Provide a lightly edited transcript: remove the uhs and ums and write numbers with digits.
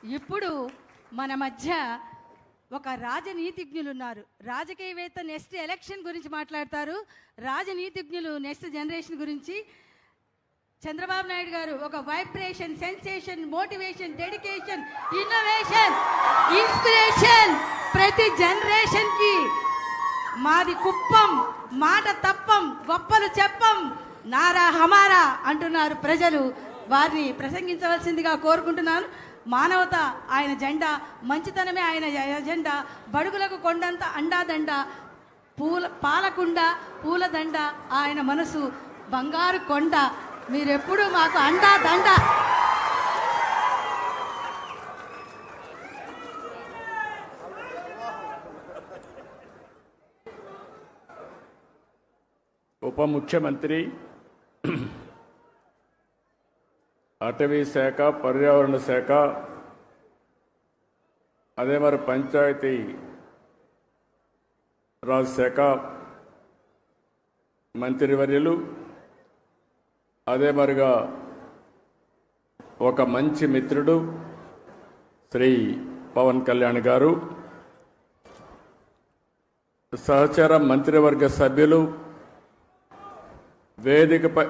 ఇప్పుడు మన మధ్య ఒక రాజనీతిజ్ఞులు ఉన్నారు. రాజకీయవేత్త నెక్స్ట్ ఎలక్షన్ గురించి మాట్లాడతారు. రాజనీతిజ్ఞులు నెక్స్ట్ జనరేషన్ గురించి. చంద్రబాబు నాయుడు గారు ఒక vibration, sensation, motivation, dedication, innovation, inspiration ప్రతి జనరేషన్కి. మాది కుప్పం, మాట తప్పం, గొప్పలు చెప్పం, నారా హమారా అంటున్నారు ప్రజలు. వారిని ప్రసంగించవలసిందిగా కోరుకుంటున్నాను. మానవత ఆయన జెండా, మంచితనమే ఆయన ఎజెండా, బడుగులకు కొండంత అండాదండ, పాలకుండ పూలదండ ఆయన మనసు బంగారు కొండ. మీరెప్పుడు మాకు అండా దండ. ఉప ముఖ్యమంత్రి, అటవీ శాఖ, పర్యావరణ శాఖ, అదే మరి పంచాయతీ రాజ్ శాఖ మంత్రివర్యులు, అదే మరిగా ఒక మంచి మిత్రుడు శ్రీ పవన్ కళ్యాణ్ గారు, సహచర మంత్రివర్గ సభ్యులు, వేదికపై